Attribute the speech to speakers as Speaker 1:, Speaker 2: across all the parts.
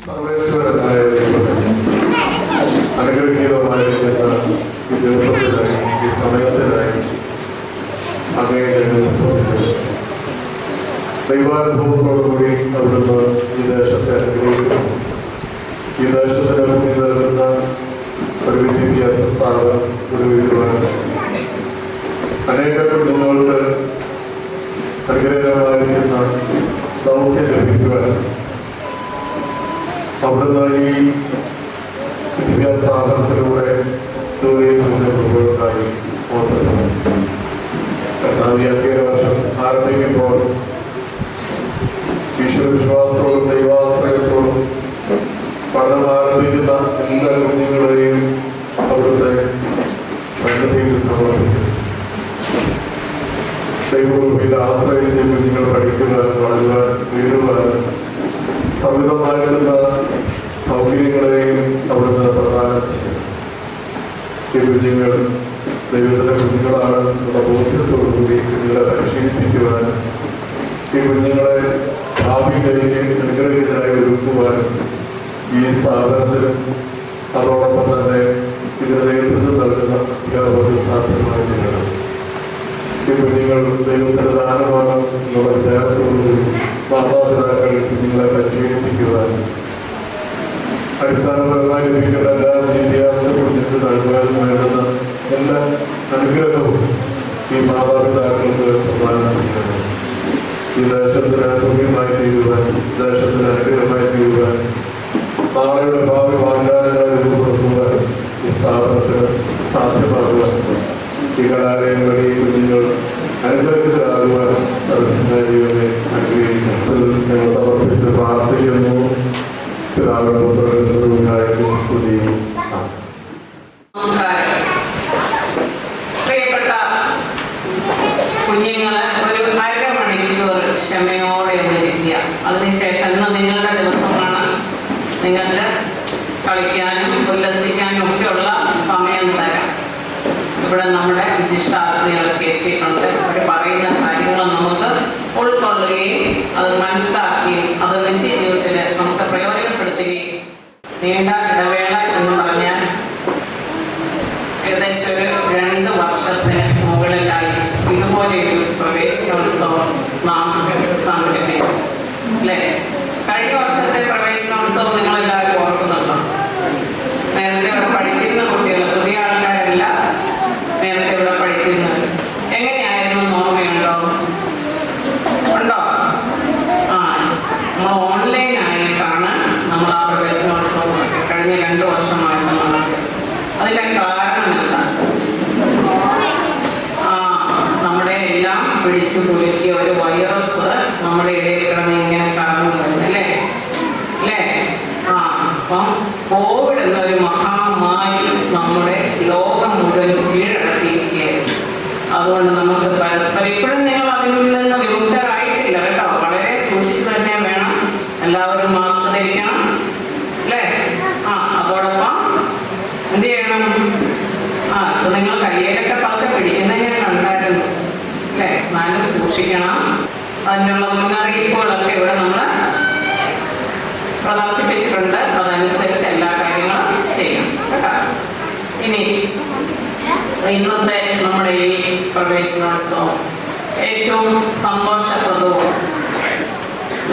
Speaker 1: സർവേശ്വരനായ അനുഗ്രഹീതമായിരിക്കുന്ന ഈ ദിവസത്തിനായി ഈ സമയത്തിനായി അങ്ങയുടെ ദൈവാനുഭവത്തോടുകൂടി അവിടുന്ന് ഈ ദേശത്തെ അനുഗ്രഹിക്കുന്നു. ഈ ദേശത്തിന് മുന്നിൽ നൽകുന്ന ഒരു വിദ്യാഭ്യാസ സ്ഥാപനം വിടുവിക്കുവാൻ അനേക കുടുംബങ്ങൾക്ക് അനുഗ്രഹമായിരിക്കുന്ന ദൗത്യം ലഭിക്കുവാൻ അവിടുന്ന് ഈ വിദ്യാഭ്യാസ സ്ഥാപനത്തിലൂടെ മുന്നോട്ടുപോയി ഓർത്തിട്ടുണ്ട്. ഈ അധ്യയന വർഷം ആരംഭിക്കുമ്പോൾ ഈശ്വരവിശ്വാസത്തോടും ദൈവാശ്രയത്തോടും പഠനം ആരംഭിക്കുന്ന എല്ലാ കുഞ്ഞുങ്ങളെയും അവിടുത്തെ സന്നിധിയിൽ സമർപ്പിക്കുന്നു. ദൈവകൃപയിൽ ആശ്രയിച്ച് കുഞ്ഞുങ്ങൾ പഠിക്കുവാൻ, വളരുവാൻ, വീഴുവാൻ സംവിധമായിരുന്ന സൗകര്യങ്ങളെയും അവിടുന്ന് പ്രദാനം ചെയ്യും. ഈ കുഞ്ഞുങ്ങൾ ദൈവത്തിൻ്റെ കുഞ്ഞുങ്ങളാണ് എന്നുള്ള ബോധ്യത്തോടുകൂടി കുഞ്ഞുങ്ങളെ പരിശീലിപ്പിക്കുവാൻ, ഈ കുഞ്ഞുങ്ങളെ ഭാവിയിലേക്ക് അനുഗ്രഹീതരായി ഒരുക്കുവാനും ഈ സ്ഥാപനത്തിനും അതോടൊപ്പം തന്നെ ഇതിന് നേതൃത്വം നൽകുന്ന അധ്യാപകർക്ക് സാധ്യമായി തീരണം. ഈ കുഞ്ഞുങ്ങൾ ദൈവത്തിൻ്റെ ദാനമാണ് എന്നുള്ള വിചാരത്തോടുകൂടി മാതാപിതാക്കൾ കുഞ്ഞുങ്ങളെ പരിശീലിപ്പിക്കുവാൻ, അടിസ്ഥാനപരമായി ലഭിക്കേണ്ട എല്ലാ വിദ്യാഭ്യാസവും നൽകുവാൻ വേണ്ടുന്ന എല്ലാ അനുഗ്രഹവും ഈ മാതാപിതാക്കൾക്ക് പ്രദാനം ചെയ്യണം. ഈ ദേശത്തിന് പുണ്യമായി തീരുവാൻ, ദേശത്തിന് അനുഗ്രഹമായി തീരുവാൻ, നാളെയുടെ ഭാവി വാഗ്ദാനങ്ങളെ രൂപപ്പെടുത്തുവാൻ ഈ സ്ഥാപനത്തിന് സാധ്യമാകുവാൻ, ഈ കലാലയം വഴി കുഞ്ഞുങ്ങൾ അനുഗ്രഹിതരാകുവാൻ ദൈവമേ അനുഗ്രഹിക്കുന്നു. ഞങ്ങൾ സമർപ്പിച്ച് പ്രാർത്ഥിക്കുന്നു. പിതാവിന്റെ പുത്രന്റെ സ്വരൂപനായ സ്തുതി.
Speaker 2: പ്രിയപ്പെട്ട ക്ഷമയോടെ ഒന്നിരിക്കുക. അതിനുശേഷം ഇന്ന് നിങ്ങളുടെ ദിവസമാണ്. നിങ്ങൾക്ക് കളിക്കാനും ഉല്ലസിക്കാനും ഒക്കെയുള്ള സമയം തരാം. ഇവിടെ നമ്മുടെ വിശിഷ്ടാതിഥികളൊക്കെ എത്തിയിട്ടുണ്ട്. അവർ പറയുന്ന കാര്യങ്ങൾ നമുക്ക് ഉൾക്കൊള്ളുകയും അത് മനസ്സിലാക്കുകയും അത് നിത്യജീവിതത്തിൽ നമുക്ക് പ്രയോജനപ്പെടുത്തുകയും. നീണ്ട ഇടവേള എന്ന് പറഞ്ഞാൽ ഏകദേശം ഒരു 2 വർഷത്തിന് മുകളിലായി ഇതുപോലെയൊരു പ്രവേശനോത്സവം നാം സംഘടിപ്പിച്ചു അല്ലേ? കഴിഞ്ഞ വർഷത്തെ പ്രവേശനോത്സവം നിങ്ങളെല്ലാവരും ഓർക്കുന്നുണ്ടോ? നേരത്തെ ഇവിടെ പഠിച്ചിരുന്ന കുട്ടികൾ, പുതിയ ആൾക്കാരല്ല, നേരത്തെ ഇവിടെ പഠിച്ചിരുന്നത്. എങ്ങനെയായിരുന്നു ഓർമ്മയുണ്ടോ? ഉണ്ടോ? നമ്മൾ ഓൺലൈനായിട്ടാണ് നമ്മൾ ആ പ്രവേശനോത്സവം കഴിഞ്ഞ 2 വർഷമായിട്ട് നടത്തി. അതിൻ്റെ കാരണം എന്താ? നമ്മുടെ എല്ലാം പിടിച്ചു കുലുക്കിയ ഒരു വൈറസ് നമ്മുടെ ഇടയിൽ കിടന്ന് ഇങ്ങനെ കടന്നു വരുന്നു അല്ലേ? അപ്പം കോവിഡ് എന്നൊരു മഹാമാരി നമ്മുടെ ലോകം മുഴുവൻ കീഴടക്കിയിരിക്കുകയായിരുന്നു. അതുകൊണ്ട് നമുക്ക് പരസ്പരം ഇപ്പോഴും നിങ്ങൾ അതിൽ നിന്ന് വിമുക്തരായിട്ടില്ല കേട്ടോ. വളരെ സൂക്ഷിച്ചു തന്നെ വേണം. എല്ലാവരും മാസ്ക് ധരിക്കണം അല്ലേ? അതോടൊപ്പം എന്ത് ചെയ്യണം? ഇപ്പൊ നിങ്ങൾ കയ്യിലൊക്കെ പതുക്കെ പിടിക്കുന്നത് ഞാൻ കണ്ടായിരുന്നു അല്ലേ? എന്നാലും സൂക്ഷിക്കണം. അതിനുള്ള മുന്നറിയിപ്പുകളൊക്കെ ഇവിടെ നമ്മൾ പ്രദർശിപ്പിച്ചിട്ടുണ്ട്. അതനുസരിച്ച് എല്ലാ കാര്യങ്ങളും ചെയ്യണം കേട്ടോ. ഇനി ഇന്നത്തെ നമ്മുടെ ഈ പ്രവേശനോത്സവം ഏറ്റവും സന്തോഷപ്രദവും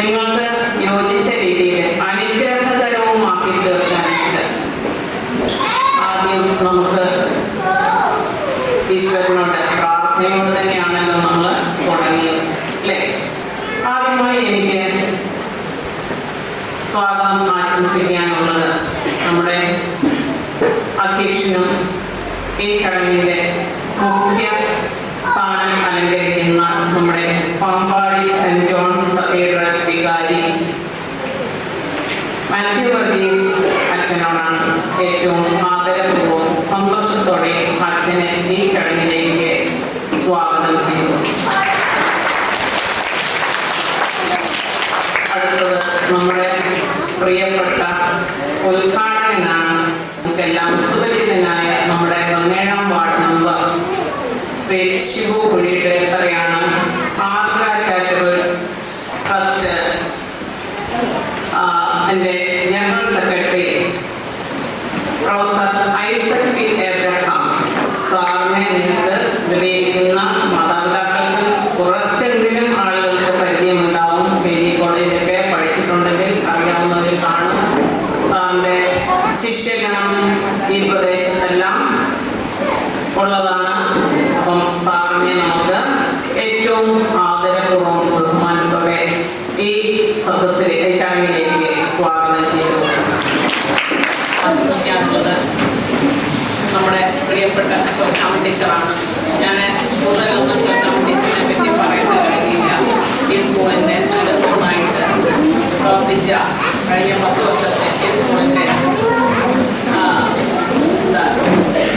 Speaker 2: നിങ്ങൾക്ക് യോജിച്ച രീതിയിൽ അനുഗ്രഹകരവുമാക്കി തീർക്കാനായിട്ട് ആദ്യം നമുക്ക് ഈശ്വരനോട് പ്രാർത്ഥനയോട് തന്നെയാണല്ലോ നമ്മൾ തുടങ്ങിയത് അല്ലേ? ആദ്യമായി എനിക്ക് സ്വാഗതം ആശംസിക്കാനുള്ളത് നമ്മുടെ അധ്യക്ഷനും ഈ ചടങ്ങിൻ്റെ മുഖ്യ സ്ഥാനം അലങ്കരിക്കുന്ന നമ്മുടെ പാമ്പാടി സെന്റ് ജോൺസ് കത്തീഡ്രൽ വികാരി മാത്യു വർഗീസ് അച്ഛനോടാണ്. ഏറ്റവും ആദരപൂർവ്വം സന്തോഷത്തോടെ അച്ഛനെ ഈ ചടങ്ങിലേക്ക് സ്വാഗതം ചെയ്തു. അടുത്തത് നമ്മുടെ പ്രിയപ്പെട്ട ഉദ്ഘാടകനാണ്. നമുക്കെല്ലാം സുപരിചിതനായ നമ്മുടെ 17-ാം വാർഡ് മെമ്പർ ശ്രീ ശിവു കുഴിയിലേക്കറയാണ്. ആർദ്ര ചാരിറ്റബിൾ ട്രസ്റ്റ് എൻ്റെ general secretary professor Isaac P Abraham സാറിനെ നിങ്ങൾക്ക് വിലയിരുത്തുന്ന മാതാപിതാക്കൾക്ക് കുറച്ചെങ്കിലും ആളുകൾക്ക് പരിചയമുണ്ടാവും. KG കോളേജിലൊക്കെ പഠിച്ചിട്ടുണ്ടെങ്കിൽ അറിയാവുന്നതിൽ കാണും. സാറിൻ്റെ ശിഷ്യഗണം ഈ പ്രദേശത്തെല്ലാം ഉള്ളതാണ്. അപ്പം സാറിനെ നമുക്ക് ഏറ്റവും ആദരപൂർവ്വം ബഹുമാനത്തോടെ ഈ സദസ്സിലെ ചടങ്ങിലേക്ക് സ്വാഗതം ചെയ്തു. ആശംസിക്കാനുള്ളത് നമ്മുടെ പ്രിയപ്പെട്ട ശോശാമ ടീച്ചറാണ്. ഞാൻ കൂടുതലൊന്നും ശോശാമ ടീച്ചറിനെ പറ്റി പറയേണ്ട കാര്യമില്ല. ഈ സ്കൂളിൻ്റെ നന്നായിട്ട് പ്രവർത്തിച്ച കഴിഞ്ഞ 10 വർഷത്തെ ഈ സ്കൂളിൻ്റെ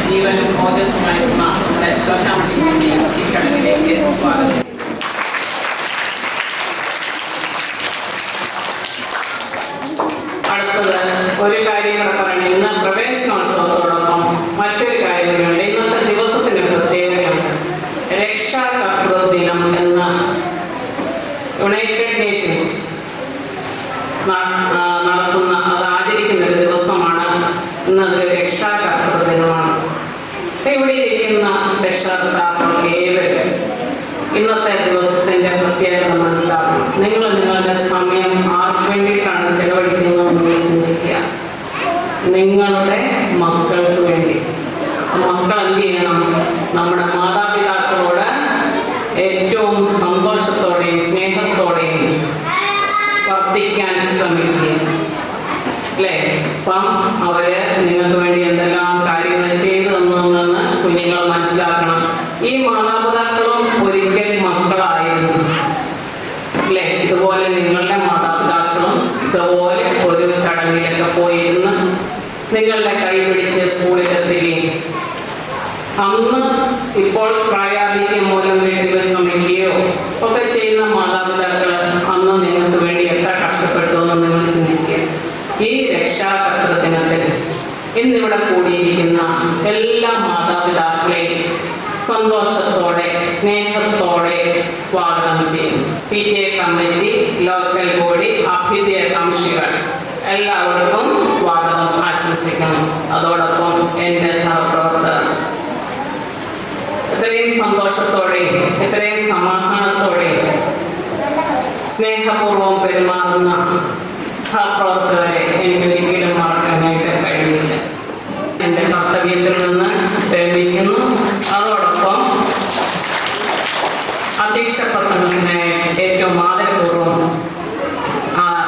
Speaker 2: ജീവനും ഓജസ്സുമായിരുന്ന നമ്മുടെ ശോശാമ ടീച്ചറിനെ ഈ ചടങ്ങിലേക്ക് സ്വാഗതം. ഒരു കാര്യം പറയണം. ഇന്ന് പ്രവേശനോത്സവത്തോടൊപ്പം മറ്റൊരു കാര്യമുണ്ട്. ഇന്നത്തെ ദിവസത്തിന് പ്രത്യേകതയുണ്ട്. രക്ഷാകർതൃ ദിനം എന്ന യുണൈറ്റഡ് നേഷൻസ് നടത്തുന്ന അത് ആചരിക്കുന്ന ഒരു ദിവസമാണ്. ഇന്നത് രക്ഷാകർതൃ ദിനമാണ്. ഇവിടെ ഇരിക്കുന്ന രക്ഷാകർത്താക്കൾ ഏവരും ഇന്നത്തെ ദിവസത്തിന്റെ പ്രത്യേകത മനസ്സിലാക്കണം. നിങ്ങൾ നിങ്ങളുടെ സമയം ആർക്ക് വേണ്ടിയിട്ടാണ് ചെലവഴിക്കുന്നത് നിങ്ങൾ ചിന്തിക്കുക. നിങ്ങളുടെ മക്കൾക്ക് വേണ്ടി. മക്കൾ എന്ത് ചെയ്യണം? നമ്മുടെ മാതാപിതാക്കളോട് ഏറ്റവും സന്തോഷത്തോടെയും സ്നേഹത്തോടെയും വർത്തിക്കാൻ ശ്രമിക്കുക അല്ലേ? അപ്പം അവര് നിങ്ങൾക്ക് വേണ്ടി എന്തെല്ലാം കാര്യങ്ങൾ ചെയ്തു തന്നെന്ന് കുഞ്ഞുങ്ങൾ മനസ്സിലാക്കണം. ഈ മാതാപിതാക്കളും ഒരിക്കൽ മക്കളായിരുന്നു അല്ലേ? ഇതുപോലെ നിങ്ങളുടെ മാതാപിതാക്കളും ഇതുപോലെ ഒരു ചടങ്ങിലൊക്കെ പോയിരുന്ന് നിങ്ങളുടെ കൈ പിടിച്ച് സ്കൂളിലെത്തുകയും അന്ന് ഇപ്പോൾ പ്രായാധിക്യം മൂലം വീട്ടിൽ വിശ്രമിക്കുകയോ ഒക്കെ ചെയ്യുന്ന മാതാപിതാക്കൾ അന്ന് നിങ്ങൾക്ക് വേണ്ടി എത്ര കഷ്ടപ്പെട്ടു എന്ന് നിങ്ങൾ ചിന്തിക്കുക. ഈ രക്ഷാകർതൃദിനത്തിൽ ഇന്നിവിടെ കൂടിയിരിക്കുന്ന എല്ലാ മാതാപിതാക്കളെയും സന്തോഷത്തോടെ സ്നേഹത്തോടെ സ്വാഗതം ചെയ്യും. PTA കമ്മിറ്റി, ലോക്കൽ ബോഡി, അഭ്യുദയകാംക്ഷികൾ എല്ലാവർക്കും സ്വാഗതം ആശംസിക്കുന്നു. അതോടൊപ്പം എൻ്റെ സഹപ്രവർത്തകർ ഇത്രയും സന്തോഷത്തോടെ ഇത്രയും സമാധാനത്തോടെ സ്നേഹപൂർവ്വം പെരുമാറുന്ന സഹപ്രവർത്തകരെ എനിക്കൊരിക്കലും മറക്കാനായിട്ട് കഴിയില്ല. എൻ്റെ കർത്തവ്യത്തിൽ നിന്ന് വിരമിക്കുന്നു. അതോടൊപ്പം അധ്യക്ഷ പ്രസംഗത്തിനായി ഏറ്റവും ആദരപൂർവ്വം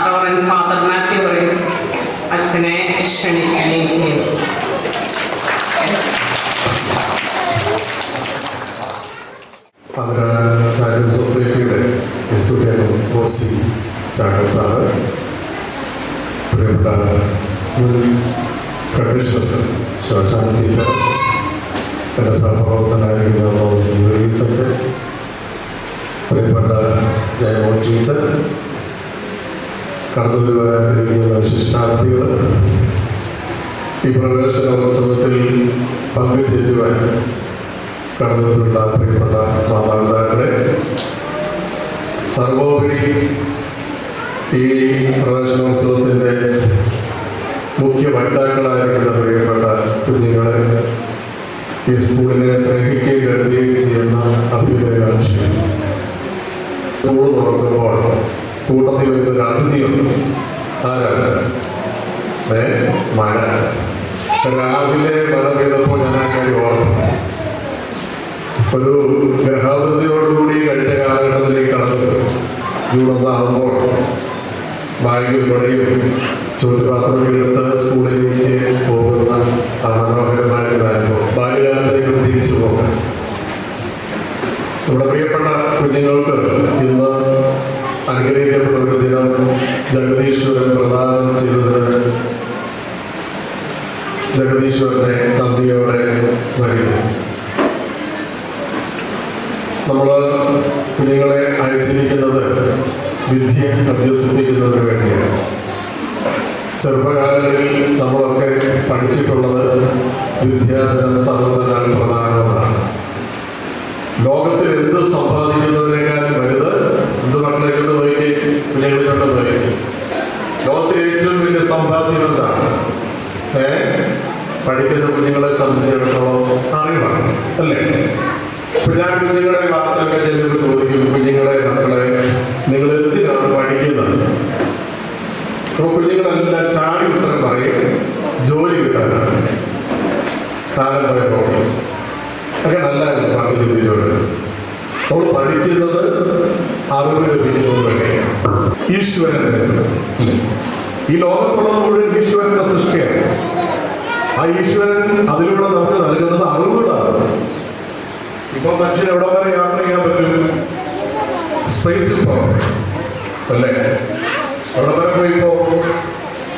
Speaker 2: റവറൻഡ് ഫാദർ മാത്യു വർഗീസ് അച്ഛനെ ക്ഷണിക്കുകയും ചെയ്തു.
Speaker 1: ചാരിറ്റബിൾ സൊസൈറ്റിയുടെ എക്സിക്യൂട്ടീവ് കോഴ്സി ചാക്കോ സാറ്, പ്രിയപ്പെട്ട കമ്മീഷണർ ശോശാന്തി ടീച്ചർ, എൻ്റെ സഹപ്രവർത്തനായിരിക്കുന്ന തോമസ് വർഗീസ് അച്ഛൻ, പ്രിയപ്പെട്ട ജയമോഹൻ ടീച്ചർ, കടന്നു വരാനിരിക്കുന്ന വിശിഷ്ടാർത്ഥികൾ, ഈ പ്രവേശനോത്സവത്തിൽ പങ്കുചേരുവാൻ കടന്നിട്ടുള്ള പ്രിയപ്പെട്ട മാതാപിതാക്കളെ, സർവോപരി ഈ പ്രവേശനോത്സവത്തിൻ്റെ മുഖ്യ വക്താക്കളായിരിക്കുന്ന പ്രിയപ്പെട്ട കുഞ്ഞുങ്ങളെ, ഈ സ്കൂളിനെ സ്നേഹിക്കുകയും കരുതുകയും ചെയ്യുന്ന അഭ്യുദയകാംക്ഷികൾ, സ്കൂൾ തുറക്കുമ്പോൾ കൂട്ടത്തിൽ വരുന്നൊരു അതിഥിയുണ്ട്. ആരാണ്? മഴ. രാവിലെ മഴ പെയ്തപ്പോൾ ഞാൻ ആ കാര്യം ഓർത്തു. ഒരു ഗൃഹാതിഥിയോടുകൂടി കഴിഞ്ഞ കാലഘട്ടത്തിലേക്ക് കടന്നു. ജൂൺ 1 ബാഗും കൊടയും ചോറ്റുപാത്രമൊക്കെ എടുത്ത് സ്കൂളിലേക്ക് പോകുന്ന ആ മനോഹരമായ അനുഭവം. ബാല്യകാലത്തേക്ക് തിരിച്ചു പോകാൻ നമ്മുടെ പ്രിയപ്പെട്ട കുഞ്ഞുങ്ങൾക്ക് ഇന്ന് അനുഗ്രഹിക്കപ്പെട്ട ഒരു ദിനം ജഗദീശ്വരൻ പ്രദാനം ചെയ്തതിന് ജഗദീശ്വരനെ നന്ദിയോടെ സ്മരിക്കുന്നു. നമ്മൾ കുഞ്ഞുങ്ങളെ അയച്ചിരിക്കുന്നത് വിദ്യ അഭ്യസിപ്പിക്കുന്നതിന് വേണ്ടിയാണ്. ചെറുപ്പകാലങ്ങളിൽ നമ്മളൊക്കെ പഠിച്ചിട്ടുള്ളത് വിദ്യാധനം സർവ്വധനാൽ പ്രധാനമെന്നാണ്. ലോകത്തിൽ എന്ത് സമ്പാദിക്കുന്നതിനേക്കാൾ വലുത് എന്ത് മക്കളെക്കൊണ്ട് നോക്കി കുഞ്ഞുങ്ങളെക്കൊണ്ട് നോക്കി ലോകത്തിൽ ഏറ്റവും വലിയ സമ്പാദ്യം എന്താണ്? പഠിക്കുന്ന കുഞ്ഞുങ്ങളെ സംബന്ധിച്ചിടത്തോളം അറിവാണ്, അല്ലേ? ഇപ്പൊ ഞാൻ കുഞ്ഞുങ്ങളെ ക്ലാസ്സിലൊക്കെ ചെല്ലുമ്പോൾ ചോദിക്കും, കുഞ്ഞുങ്ങളെ മക്കളെ നിങ്ങൾ എന്തിനാണ് പഠിക്കുന്നത്? അപ്പൊ കുഞ്ഞുങ്ങളെല്ലാം ചാടി ഉത്തരം പറയും, ജോലി കിട്ടാനാണ്. കാലം പോയ പോകണം ഒക്കെ നല്ലതായിരുന്നു. പണ്ട് ചിന്തിച്ചോണ്ട് നമ്മൾ പഠിക്കുന്നത് അറിവ് ലഭിക്കുന്നത് വേണ്ടിയാണ്. ഈശ്വരൻ ഈ ലോകത്തുള്ളത് മുഴുവൻ ഈശ്വരന്റെ സൃഷ്ടിയാണ്. ആ ഈശ്വരൻ അതിലൂടെ നമുക്ക് നൽകുന്നത് അറിവുകളാണ്. ഇപ്പൊ മനുഷ്യൻ എവിടെ വരെ യാത്ര ചെയ്യാൻ പറ്റും? സ്പേസിൽ പോകാം, അല്ലേ? അവിടെ വരെ പോയിപ്പോ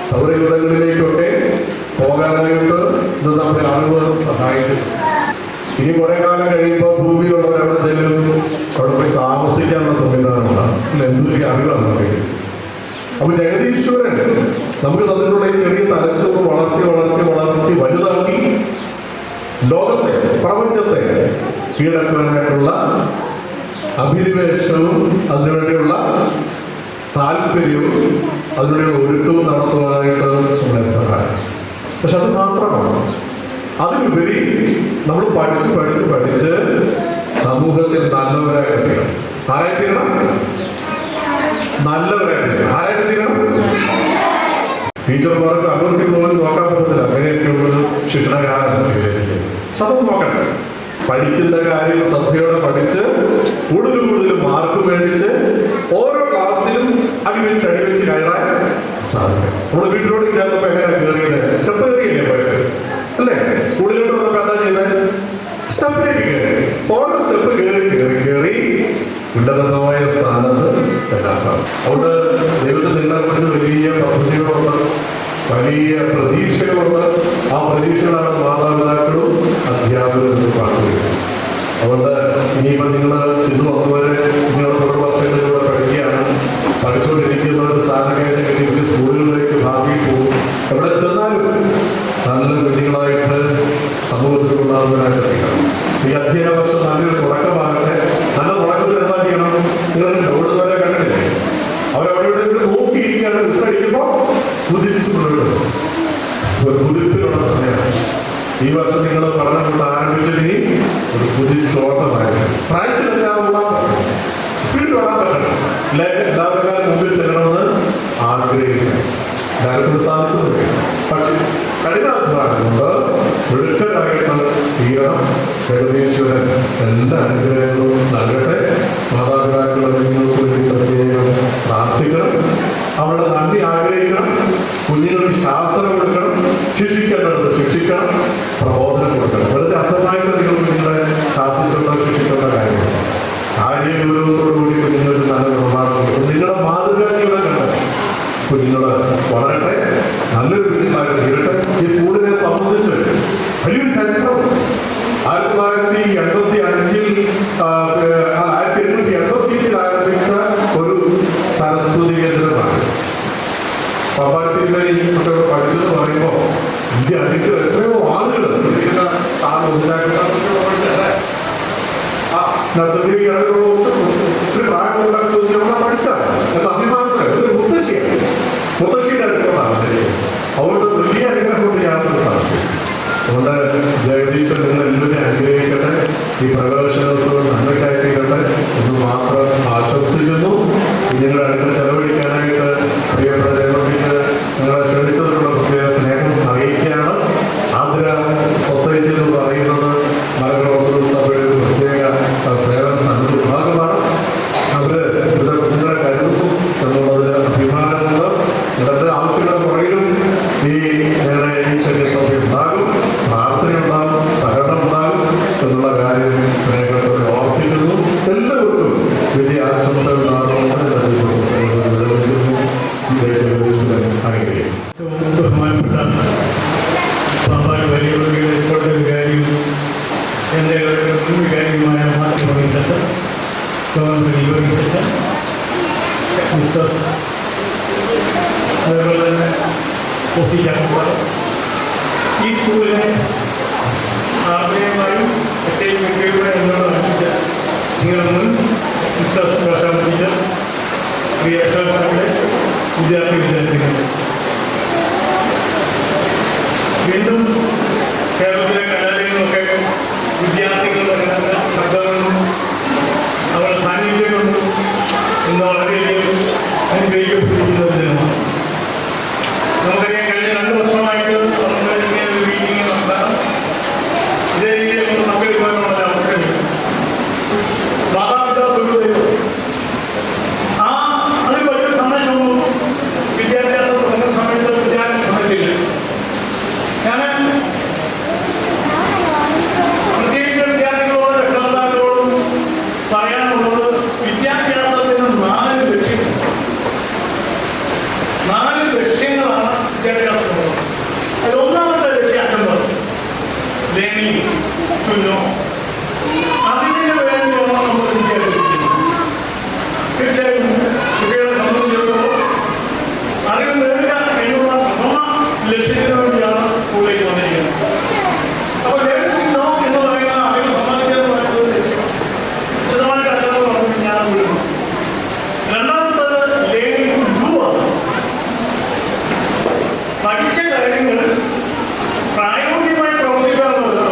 Speaker 1: സൗരയൂഥങ്ങളിലേക്കൊക്കെ പോകാനായിട്ട് ഇത് നമ്മുടെ അറിവ് സഹായിക്കും. ഇനി കുറെ കാലം കഴിയുമ്പോൾ ഭൂമിയിലുള്ളവർ എവിടെ ചെല്ലും? അവിടെ പോയി താമസിക്കാനുള്ള സംവിധാനമുണ്ടാകും. എന്തൊക്കെ അറിവാണ് നമുക്ക്. അപ്പൊ ജഗദീശ്വരൻ നമുക്ക് തന്നിട്ടുള്ള ഈ ചെറിയ തലച്ചോറ് വളർത്തി വളർത്തി വളർത്തി വലുതാക്കി ലോകത്തെ, പ്രപഞ്ചത്തെ കീഴടക്കുവാനായിട്ടുള്ള അഭിനിവേശവും അതിനുവേണ്ടിയുള്ള താല്പര്യവും അതിനുവേണ്ടിയുള്ള ഒരുക്കവും നടത്തുവാനായിട്ട് നമ്മളെ സഹായിക്കും. പക്ഷെ അത് മാത്രമാണ്. അതിനുപരി നമ്മൾ പഠിച്ച് പഠിച്ച് പഠിച്ച് സമൂഹത്തിൽ നല്ലവരായിട്ട് തീരണം. ആരായി തീരണം? നല്ലവരായിട്ട് തീരണം. ആരായിട്ട് തീരണം? ടീച്ചർമാർക്ക് അവർക്ക് പോലും നോക്കാൻ പറ്റത്തില്ല. അങ്ങനെയൊക്കെയുള്ളൊരു ശിക്ഷണകാലം അതൊന്നും നോക്കട്ടെ. പഠിക്കുന്ന കാര്യങ്ങൾ ശ്രദ്ധയോടെ പഠിച്ച് കൂടുതൽ കൂടുതൽ മാർക്ക് മേടിച്ച് ഓരോ ക്ലാസ്സിലും അടിവെച്ച് കയറാൻ സാധിക്കും. നമ്മുടെ വീട്ടിലോട്ട് ചേർന്നപ്പോ എങ്ങനെ കയറിയത്? സ്റ്റെപ്പ് കയറിയല്ലേ പോയത്, അല്ലേ? സ്കൂളിലോട്ട് വന്നപ്പോ എന്താ ചെയ്തത്? സ്റ്റെപ്പിലേക്ക് കയറി. ഓരോ സ്റ്റെപ്പ് കയറി ഉന്നതമായ സ്ഥാനത്ത് എല്ലാം സാധിക്കും. അതുകൊണ്ട് ദൈവത്തിൽ നിങ്ങളെ വലിയ പദ്ധതികളുണ്ട്, വലിയ പ്രതീക്ഷകളുണ്ട്. ആ പ്രതീക്ഷകളാണ് മാതാപിതാക്കളും അധ്യാപകരും പങ്കുവയ്ക്കുന്നത്. അതുകൊണ്ട് ഇനിയിപ്പോൾ നിങ്ങൾ ഇത് വന്നവരെ നിങ്ങളുടെ കുറേ വർഷങ്ങളിലൂടെ പഠിക്കുകയാണ്, പഠിച്ചുകൊണ്ടിരിക്കുന്ന ഒരു സ്ഥാനക്കയറ്റം കിട്ടിയിട്ട് സ്കൂളുകളിലേക്ക് ഭാവിയിൽ പോകും. എവിടെ ചെന്നാലും നല്ല കുട്ടികളായിട്ട് സമൂഹത്തിൽ ഉണ്ടാകുന്നതിനായിട്ട് എത്തിക്കണം. ഈ അധ്യയന വർഷം നല്ലൊരു തുടക്കമാകട്ടെ. നല്ല തുടക്കത്തിൽ എന്താ ചെയ്യണം? നിങ്ങൾ ഓടുന്നവരെ കണ്ടിട്ടില്ലേ? അവരവിടെ ഇവിടെ നോക്കിയിരിക്കുകയാണ്. വിസടിക്കുമ്പോൾ കുതിച്ചു മുന്നോട്ട് ഒരു കുതിപ്പിലുള്ള സമയമാണ്. ഈ വർഷം നിങ്ങൾ പഠനം കൊണ്ട് ആരംഭിച്ചിട്ട് ഒരു കുതിച്ചോട്ടമായിരുന്നു. പ്രായത്തിലെല്ലാം ഓടാൻ പറ്റും, സ്പീഡ് ഓടാൻ പറ്റണം. എല്ലാവരും മുമ്പിൽ ചെല്ലണമെന്ന് ആഗ്രഹിക്കണം. എല്ലാവർക്കും സാധിച്ചത്. പക്ഷെ കഠിനാധ്വാനം കൊണ്ട് ഒഴുക്കനായിട്ട് തീരണം. ജഗദീശ്വരൻ എല്ലാ അനുഗ്രഹങ്ങളും നൽകട്ടെ. മാതാപിതാക്കളെ നിങ്ങൾക്ക് വേണ്ടി പ്രത്യേകം പ്രാർത്ഥിക്കണം. അവരുടെ നന്ദി ആഗ്രഹിക്കണം. കുഞ്ഞുങ്ങൾക്ക് ശാസ്ത്രം കൊടുക്കണം, ശിക്ഷിക്കേണ്ടത് ശിക്ഷിക്കണം, പ്രബോധനം കൊടുക്കണം. വെറുതെ അർത്ഥമായിട്ട് നിങ്ങൾ കുഞ്ഞുങ്ങളെ ശാസിച്ചുകൊണ്ടോ ശിക്ഷിക്കേണ്ട കാര്യമില്ല. കാര്യഗൗരവത്തോടുകൂടി കുഞ്ഞുങ്ങൾക്ക് നല്ല നിർമ്മാണം കൊടുക്കും. നിങ്ങളുടെ മാതൃകാ ജീവിതം കണ്ടത് കുഞ്ഞുങ്ങൾ വളരട്ടെ, നല്ലൊരു കുഞ്ഞുങ്ങളായിട്ട് തീരട്ടെ. ഈ സ്കൂളിനെ സംബന്ധിച്ച് വലിയൊരു ചരിത്രം 1985 1887 ആരംഭിച്ച ഒരു സരസ്വതി കേന്ദ്രമാണ്. പമ്പാടിത്തിന്റെ ഈ കുട്ടികൾ പഠിച്ചെന്ന് പറയുമ്പോൾ ഇന്ത്യ അടുത്ത് എത്രയോ ആളുകൾ പഠിക്കുന്ന ഒത്തിരി പ്രായമുള്ള പഠിച്ചാണ് എന്ന അഭിമാനത്തിൽ ഒരു മുത്തശ്ശിയാണ്. മുത്തശ്ശിയുടെ അടുത്തോടാണ് അതുകൊണ്ട് വലിയ അനുഗ്രഹം കൊണ്ട് യാതൊരു സാക്ഷ്യം. അതുകൊണ്ട് ജഗദീശൻ നിങ്ങൾ എല്ലാവരും അനുഗ്രഹിക്കട്ടെ. ഈ പ്രവേശനോത്സവം നന്മയ്ക്കായി തീരട്ടെ എന്ന് മാത്രം ആശംസിക്കുന്നു. നിങ്ങളുടെ അടുത്ത് ചെലവഴിക്കാനായിട്ട് പ്രിയപ്പെട്ട ജനങ്ങൾക്ക് നിങ്ങളെ ക്ഷണിച്ചതിനുള്ള പ്രത്യേക സ്നേഹം അറിയിക്കുകയാണ്. ആന്ധ്ര സൊസൈറ്റി എന്ന് പറയുന്നത് മലങ്കര ഓർത്തഡോക്സ് സഭയുടെ ഒരു പ്രത്യേക സേവന സന്നദ്ധ വിഭാഗമാണ്. അവര് ഇവിടെ കുഞ്ഞുങ്ങളെ കരുതുന്നു എന്നുള്ളതിൽ അഭിമാനമുണ്ട്. ഇടത്തെ ആവശ്യങ്ങളുടെ പുറകിലും ഈ ചെറിയ ഉണ്ടാകും, പ്രാർത്ഥനയുണ്ടാകും, സഹകരണം ഉണ്ടാകും എന്നുള്ള കാര്യം സ്നേഹത്തോടെ ഓർപ്പിക്കുന്നു. എല്ലാവർക്കും വലിയ ആശംസകൾ
Speaker 3: ബഹുമാനപ്പെട്ട പാമ്പാടി വലിയ ഇപ്പോഴത്തെ വികാരിയും എൻ്റെ മുൻ വികാരിയുമായ മാതൃഭൂമിസെറ്റ് ഗവൺമെൻറ് യോഗീസെറ്റ് മിസ്റ്റേഴ്സ്, അതുപോലെ തന്നെ ഒസിജാക്കോസാർ, ഈ സ്കൂളിനെ ആത്മീയമായും പ്രത്യേക വ്യക്തിയുടെ എന്നോട് അറിയിച്ച നിങ്ങളുടെ മുൻ മിസ്റ്റേഴ്സ് പ്രശാന്ത് ടീച്ചർ, പ്രിയ അശോകരുടെ വിദ്യാർത്ഥികൾ, വീണ്ടും കേരളത്തിലെ കലാലയങ്ങളൊക്കെ വിദ്യാർത്ഥികളുടെ ശബ്ദങ്ങളും അവരുടെ സാന്നിധ്യങ്ങളും ഇന്ന് വളരെയധികം അനുഗ്രഹിക്കപ്പെട്ടിരിക്കുന്ന ദിനമാണ്. നമുക്കറിയാം, കഴിഞ്ഞ 2 വർഷമായിട്ട് നമ്മുടെ ഒരു മീറ്റിംഗ് നടത്താൻ ഇതേ രീതിയിൽ പങ്കെടുക്കാനുള്ള അവസരമില്ല. മാതാപിതാക്കളുടെ അതിൽ വലിയൊരു സന്ദേശമൊന്നും വിദ്യാഭ്യാസം തുടങ്ങുന്ന സമയത്ത് വിദ്യാർത്ഥി സമയത്തില്ല. ഞാൻ പ്രത്യേകിച്ച് വിദ്യാർത്ഥികളോടും രക്ഷകർത്താക്കളോടും പറയാനുള്ളത്, വിദ്യാഭ്യാസത്തിന് 4 ലക്ഷ്യങ്ങളാണ് വിദ്യാഭ്യാസത്തിനുള്ളത്. അതിൽ ഒന്നാമത്തെ ലക്ഷ്യം അറ്റൻഡൻസ്, ലേണിംഗ് ടു നോ. അതിന് വേണ്ടിയാണ് നമ്മൾ വിദ്യാഭ്യാസിക്കുന്നത്. തീർച്ചയായും കുട്ടികളെ സംബന്ധിച്ചിടത്തോളം അറിവ് നേടുക എന്നുള്ള പ്രഥമ ലക്ഷ്യത്തിന് വേണ്ടിയാണ് സ്കൂളിലേക്ക് വന്നിരിക്കുന്നത്. അപ്പോൾ ലേണിംഗ് ടു നോ എന്ന് പറയുന്ന അറിവ് സമ്പാദിക്കുന്നതുമായിട്ടുള്ള ലക്ഷ്യം വിശദമായിട്ട് അച്ഛനോട് പറഞ്ഞു ഞാൻ വിടുന്നു. രണ്ടാമത്തത് ലേണിംഗ് ടു ഡു ആണ്. പഠിച്ച കാര്യങ്ങൾ പ്രായോഗികമായി പ്രവർത്തിക്കാറുള്ളത്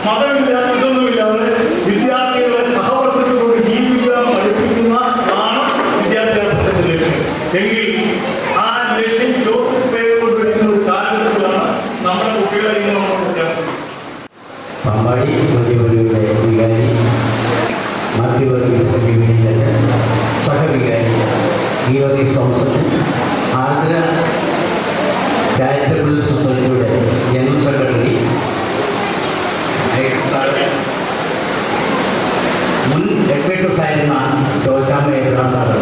Speaker 3: മതമില്ല, ഇതൊന്നുമില്ലാതെ വിദ്യാർത്ഥികളെ സഹവർത്തികളോട് ജീവിക്കാൻ പഠിപ്പിക്കുന്ന ആണ് വിദ്യാഭ്യാസത്തിന്റെ ലക്ഷ്യം. എങ്കിൽ ആ ലക്ഷ്യം ചോദ്യപ്പെട്ടുകൊണ്ടിരിക്കുന്ന ഒരു കാലഘട്ടത്തിലാണ് നമ്മുടെ കുട്ടികളെ ഇന്ന് നമ്മൾ ചേർക്കുന്നത്.
Speaker 4: പാമ്പാടി മധ്യപള്ളിയുടെ വികാരി മാത്യു വർഗീസ് പള്ളിയുടെ സഹവികാരി ഗീവർഗീസ് തോമസ്, ആർദ്ര ചാരിറ്റബിൾ സൊസൈറ്റിയുടെ ജനറൽ സെക്രട്ടറി, മുൻ ഹെഡ്മിസ്ട്രസ്സായിരുന്ന ചോദിച്ചാമ്മ എബ്രഹാം സാറ്,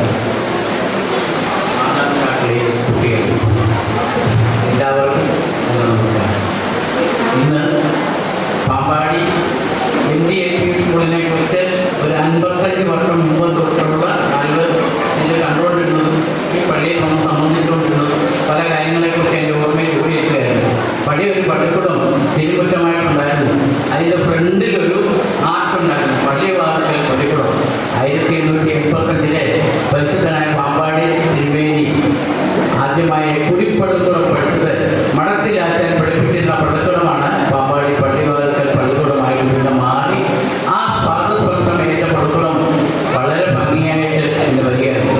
Speaker 4: മാതാപിതാക്കളെ, കുട്ടികൾ എല്ലാവർക്കും നമസ്കാരം. ഇന്ന് പാമ്പാടി MD-LP സ്കൂളിനെ കുറിച്ച് ഒരു 55 വർഷം മുമ്പ് തൊട്ടുള്ള അറിവ് ഇത് കണ്ടുകൊണ്ടിരുന്നതും ഈ പള്ളിയിൽ നമ്മൾ സംബന്ധിച്ചുകൊണ്ടിരുന്നതും പല കാര്യങ്ങളെക്കുറിച്ച് എൻ്റെ ഓർമ്മയിൽ കൂടിയെത്തുകയായിരുന്നു. പഴയ ഒരു പള്ളിക്കൂടം തിരുമുറ്റമായിട്ടുണ്ടായിരുന്നു. അതിൻ്റെ ഫ്രണ്ടിലൊരു ആർട്ടുണ്ടായിരുന്നു, പള്ളി വാർത്തൽ പള്ളിക്കൂടം. 1885 പരിശുദ്ധനായ പാമ്പാടി തിരുമേനി ആദ്യമായി കുടിപ്പള്ളിക്കൂടം പഠിച്ചത് മഠത്തിലാച്ചാൻ പഠിപ്പിച്ചിരുന്ന പള്ളിക്കൂടമാണ് പാമ്പാടി പള്ളിവാതിൽക്കൽ പള്ളിക്കൂടമായി പിന്നെ മാറി. ആ പാദസ്പർശമേറ്റ പള്ളിക്കൂടം വളരെ ഭംഗിയായിട്ട് എന്ന് വരികയായിരുന്നു.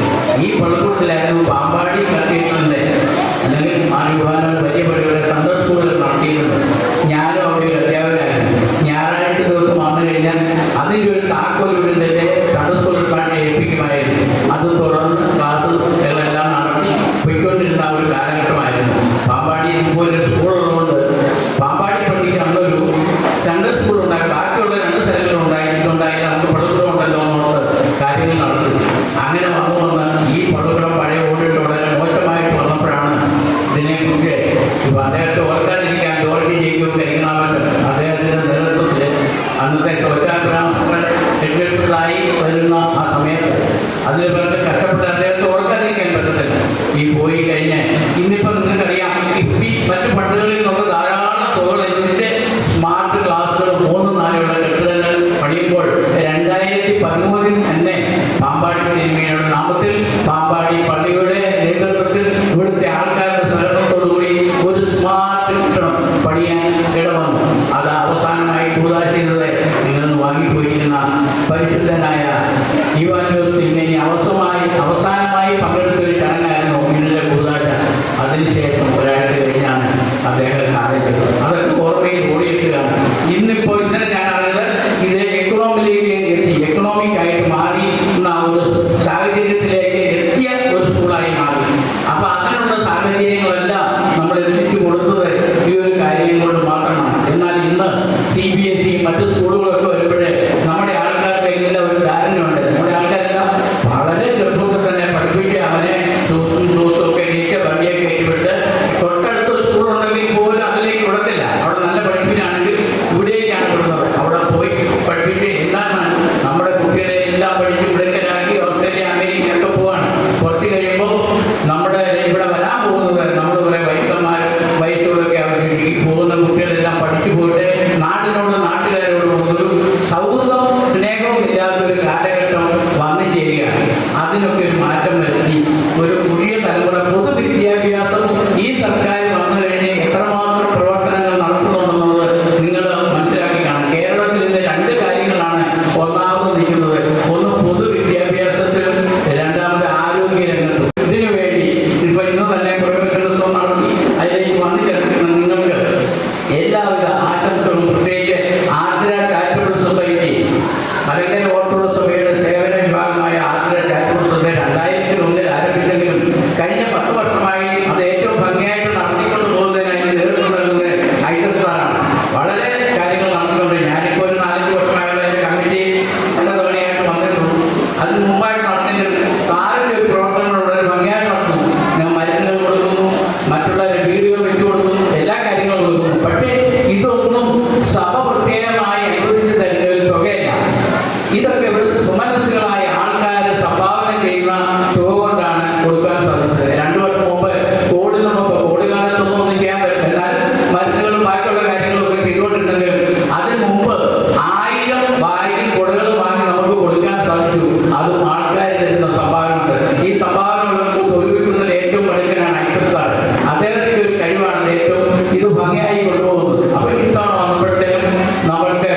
Speaker 4: ഈ പള്ളിക്കൂടത്തിലായിരുന്നു പാമ്പാടി കത്തീഡ്രലിൻ്റെ അല്ലെങ്കിൽ മാനവിഭാവന വലിയ പള്ളിയുടെ സൺഡേ സ്കൂളിൽ നടത്തിയിരുന്നത്. ഞാനും അവിടെ ഒരു അധ്യാപകനായിരുന്നു. ഞായറാഴ്ച ദിവസം വന്നു കഴിഞ്ഞാൽ അതിൻ്റെ ഒരു താക്കോലിടുന്നതിൻ്റെ സൺഡേ സ്കൂളിൽ പാട്ട് ഏൽപ്പിക്കുമായിരുന്നു. അത് തുടർന്ന് ക്ലാസ്സുകളെല്ലാം നടത്തി പോയിക്കൊണ്ടിരുന്ന ഒരു കാലഘട്ടമായിരുന്നു. പാമ്പാടി ഇതുപോലൊരു സ്കൂളുള്ളതുകൊണ്ട് പാമ്പാടി പള്ളിക്ക് അന്നൊരു സൺഡേ സ്കൂൾ ഉണ്ടായി, ബാക്കിയുള്ള 2 സ്ഥലങ്ങളും ഉണ്ടായിട്ടുണ്ടായി. നമുക്ക് പള്ളിക്കൂടം ഉണ്ടല്ലോ എന്നോട് കാര്യങ്ങൾ നടത്തി. അങ്ങനെ വന്ന് ഈ പള്ളിക്കൂടം പഴയ ഓടിയിട്ട് വളരെ മോശമായിട്ട് വന്നപ്പോഴാണ് ഇതിനെക്കുറിച്ച് ഇപ്പം അദ്ദേഹത്തെ ഓർക്കാതിരിക്കാൻ ജോർജി ജയിക്കും കരിങ്ങാമറ്റ് അദ്ദേഹത്തിൻ്റെ നേതൃത്വത്തിൽ അന്നത്തെ ഹെഡ്മിസ്ട്രസ്സായി വരുന്ന ആ സമയത്ത് അതിന് പേർക്ക് കഷ്ടപ്പെട്ട് അദ്ദേഹത്തെ ഓർക്കാതിരിക്കാൻ പറ്റത്തില്ല. ഈ പോയി കഴിഞ്ഞ് ഇന്നിപ്പോൾ നിങ്ങൾക്കറിയാം, ഈ മറ്റു പണ്ടുകളിൽ നിന്നുള്ള ധാരാളം തുകകൾ എന്നിട്ട് സ്മാർട്ട് ക്ലാസ്സുകൾ 3-4 കെട്ടിടങ്ങൾ പണിയുമ്പോൾ 2013 തന്നെ പാമ്പാടി തിരുമേനിയുടെ നാമത്തിൽ പാമ്പാടി പള്ളിയുടെ നേതൃത്വത്തിൽ ഇവിടുത്തെ ആൾക്കാരുടെ സഹകരണത്തോടുകൂടി ഒരു സ്മാർട്ട് കെട്ടിടം പണിയാൻ ഇടവന്നു. അത് അവസാനമായി കൂടാ ചെയ്തത് നിങ്ങളൊന്ന് വാങ്ങിപ്പോയിരിക്കുന്ന പരിശുദ്ധനായ ഈവാൻജോസ് തിരുമേനി അവസാനമായി പങ്കെടുത്തൊരു ചടങ്ങായിരുന്നു ഇന്നലെ കൂതാശ. അതിനുശേഷം ഒരാഴ്ച കഴിഞ്ഞാണ് അദ്ദേഹം കാലഘട്ടം. അതൊക്കെ ഓർമ്മയിൽ ഓടിയെത്തുകയാണ്. ഇന്നിപ്പോൾ ഇന്നലെ ഞാൻ അറിഞ്ഞത് ഇത് എക്കണോമിക്കായിട്ട് മാറി എന്ന ഒരു സാഹചര്യത്തിലേക്ക് എത്തിയ ഒരു സ്കൂളായി മാറി. അപ്പോൾ അങ്ങനെയുള്ള സാഹചര്യങ്ങളെല്ലാം നമ്മൾ എത്തിച്ചു കൊടുത്തത് ഈ ഒരു കാര്യം കൊണ്ട് മാത്രമാണ്. എന്നാൽ ഇന്ന് CBSE മറ്റു സ്കൂളുകളൊക്കെ വരുമ്പോഴേ നമ്മുടെ ആൾക്കാർക്ക് എല്ലാം ഒരു ധാരണയുണ്ട്. നമ്മുടെ ആൾക്കാരെല്ലാം വളരെ ചെറുപ്പത്തിൽ തന്നെ പഠിപ്പിച്ച് അവനെ ഷൂസും ഒക്കെ ഇടിച്ച് വണ്ടിയൊക്കെ കയറ്റിവിട്ട് തൊട്ടടുത്തൊരു സ്കൂളുണ്ടെങ്കിൽ പോലും അതിലേക്ക് വിടത്തില്ല. അവിടെ നല്ല പഠിപ്പിനാണെങ്കിൽ ഇവിടേക്കാണ് വിടുന്നത്. അവിടെ പോയി പഠിപ്പിച്ച് എന്താണ് നമ്മുടെ കുട്ടികളെ എല്ലാം പഠിച്ച് മിടുക്കരാക്കി ഓസ്ട്രേലിയ, അമേരിക്ക ഒക്കെ പോവാണ്. കുറച്ച് കഴിയുമ്പോൾ നമ്മുടെ ഇവിടെ വരാൻ പോകുന്നത് നമ്മൾ കുറേ വയസ്സുകളൊക്കെ ആവശ്യം ഈ പോകുന്ന കുട്ടികളെല്ലാം പഠിച്ചു പോയിട്ട് നാട്ടിനോട് നാട്ടുകാരോടും ഒരു സൗഹൃദം സ്നേഹവും ഇല്ലാത്തൊരു കാലഘട്ടം വന്നു ചേരുകയാണ്. അതിനൊക്കെ ഒരു മാറ്റം വരുത്തി ഒരു പുതിയ തലമുറ പൊതുവിദ്യാഭ്യാസം ഈ സർക്കാർ വന്നു കഴിഞ്ഞ് എത്രമാത്രം പ്രവർത്തനങ്ങൾ നടത്തുന്നുണ്ടെന്നത് നിങ്ങൾ മനസ്സിലാക്കി കാണും. കേരളത്തിൽ ഇന്ന് 2 കാര്യങ്ങളാണ് ഒന്നാമത് നിൽക്കുന്നത്. ഒന്ന് പൊതുവിദ്യാഭ്യാസത്തിലും, രണ്ടാമത് ആരോഗ്യ രംഗത്തും. ഇതിനു വേണ്ടി ഇപ്പൊ ഇന്ന് തന്നെ പ്രവേശനോത്സവം നടത്തി അതിലേക്ക് വന്നു ചേർക്കുന്ന നിങ്ങൾക്ക് എല്ലാവിധ ആശംസകളും. പ്രത്യേകിച്ച് ആർദ്ര ചാരിറ്റബിൾ സൊസൈറ്റി മലങ്കര ഓർത്തഡോക്സ് സഭയുടെ സേവന വിഭാഗമായ ആർദ്ര ചാരിറ്റബിൾ സൊസൈറ്റി 2001 ആരംഭിച്ചെങ്കിലും കഴിഞ്ഞ 10 വർഷമായി അത് ഏറ്റവും ഭംഗിയായിട്ട് നടത്തിക്കൊണ്ട് പോകുന്നതിനായി നേതൃത്വം നൽകുന്നത് ഐസക് സാറാണ്. വളരെ കാര്യങ്ങൾ നടത്തിക്കൊണ്ട് ഞാനിപ്പോൾ ഒരു 4-5 വർഷമായുള്ള ഒരു കമ്മിറ്റി പല തവണയായിട്ട് വന്നിട്ടുള്ളൂ. അതിന് മുമ്പായിട്ട് നടത്തിയിട്ട് സാറിൻ്റെ ഒരു പ്രവർത്തനങ്ങൾ വളരെ ഭംഗിയായിട്ട് നടത്തുന്നു. ഞാൻ മരുന്നുകൾ കൊടുക്കുന്നു, മറ്റുള്ള വീഡിയോ വെച്ചു കൊടുക്കുന്നു, എല്ലാ കാര്യങ്ങളും കൊടുക്കുന്നു. പക്ഷേ ഇതൊന്നും സഭ പ്രത്യേകമായി അനുവദിച്ച് തരുന്ന ഒരു തുകയല്ല. ഇതൊക്കെ ഇവിടെ സുമനസ്സുകളായ ആൾക്കാർ സംഭാവന ചെയ്യുന്ന തുക കൊണ്ടാണ് കൊടുക്കാൻ സാധിച്ചത്. 2 വർഷം മുമ്പ് കോടികാലത്തൊന്നും ഒന്നും ചെയ്യാൻ പറ്റില്ല. എന്നാൽ മരുന്നുകളും ബാക്കിയുള്ള കാര്യങ്ങളൊക്കെ ചെയ്തുകൊണ്ടിരുന്നെങ്കിലും അതിന് മുമ്പ് 1000 ബാഗും കുടകൾ വാങ്ങി നമുക്ക് കൊടുക്കാൻ സാധിച്ചു. അതും ആൾക്കാർ തരുന്ന സംഭാവനയുണ്ട്. ഈ സംഭാവനകളൊക്കെ സ്വരൂപിക്കുന്നതിൽ ഏറ്റവും മിടുക്കനാണ് ഐസക് സാർ. അദ്ദേഹത്തിൻ്റെ ഒരു കഴിവാണ് ഏറ്റവും ഇത് ഭംഗിയായി കൊണ്ടുപോകുന്നത്. അപ്പോൾ ഇത്തവണ വന്നപ്പോഴത്തേക്കും നമ്മൾക്ക്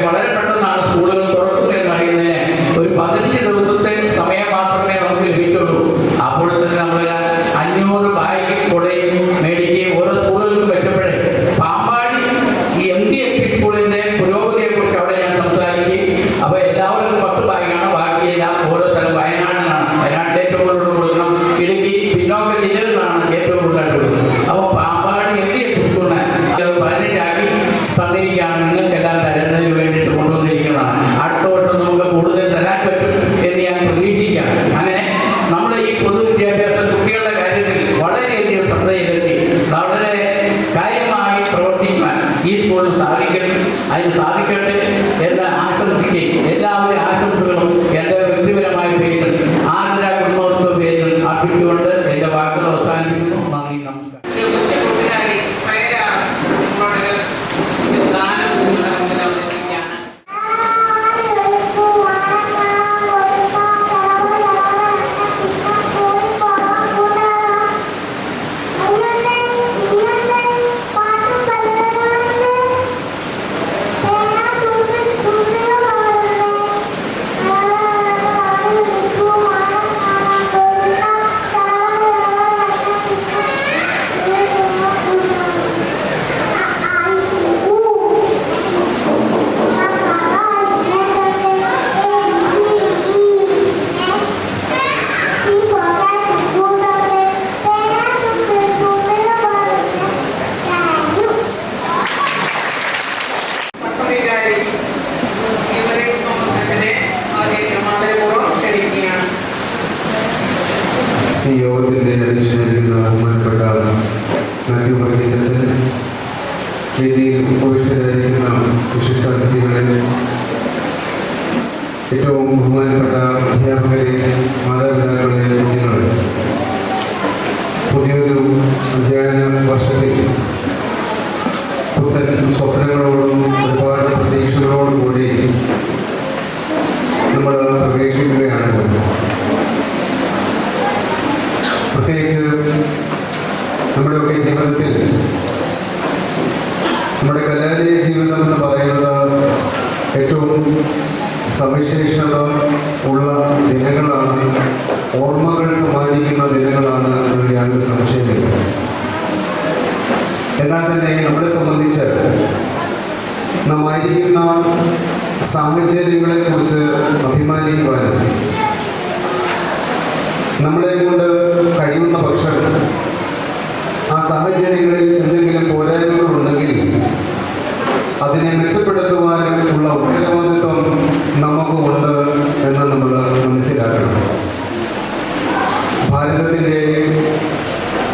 Speaker 4: എന്ന് ആശംസിക്കുകയും എല്ലാവരും ആശംസകളും എൻ്റെ വ്യക്തിപരമായ പേരിൽ ആനന്ദ കുടുംബത്തിന്റെ പേരിൽ അർപ്പിച്ചുകൊണ്ട് എൻ്റെ വാക്കുകൾ അവസാനിപ്പിക്കുന്നു. നന്ദി, നമസ്കാരം.
Speaker 2: ഒരു കൊച്ചുകൂട്ടുകാരി ശ്രേയ നമ്മളോടൊരു ഗാനം നിങ്ങളുടെ മുമ്പിൽ അവതരിപ്പിക്കുകയാണ്.
Speaker 5: ഈ യോഗത്തിൻ്റെ അധ്യക്ഷനായിരിക്കുന്ന ബഹുമാനപ്പെട്ട മാത്യു വർഗീസ് അച്ഛൻ, വേദിയിൽ ഉപവിഷ്ടരായിരിക്കുന്ന വിശിഷ്ടാതിഥികളെ, ഏറ്റവും ബഹുമാനപ്പെട്ട അധ്യാപകരെ, മാതാപിതാക്കളെ, കുഞ്ഞുങ്ങളെ, പുതിയൊരു അധ്യയന വർഷത്തിൽ പുത്തൻ സ്വപ്നങ്ങളോടും ഒരുപാട് പ്രതീക്ഷകളോടും കൂടി നമ്മൾ പ്രവേശിക്കുകയാണ്. പ്രത്യേകിച്ച് നമ്മുടെയൊക്കെ ജീവിതത്തിൽ നമ്മുടെ കലാലയ ജീവിതം എന്ന് പറയുന്നത് ഏറ്റവും സവിശേഷത ഉള്ള ദിനങ്ങളാണ്, ഓർമ്മകൾ സമ്മാനിക്കുന്ന ദിനങ്ങളാണ് എന്നതിൽ യാതൊരു സംശയമില്ല. എന്നാൽ തന്നെ നമ്മളെ സംബന്ധിച്ച് നാം ആയിരിക്കുന്ന സാഹചര്യങ്ങളെക്കുറിച്ച് അഭിമാനിക്കുവാനും നമ്മളെ കൊണ്ട് കഴിയുന്ന പക്ഷം ആ സാഹചര്യങ്ങളിൽ എന്തെങ്കിലും പോരായ്മകളുണ്ടെങ്കിൽ അതിനെ മെച്ചപ്പെടുത്തുവാനും ഉള്ള ഉത്തരവാദിത്വം നമുക്കുണ്ട് എന്ന് നമ്മൾ മനസ്സിലാക്കണം. ഭാരതത്തിൻ്റെ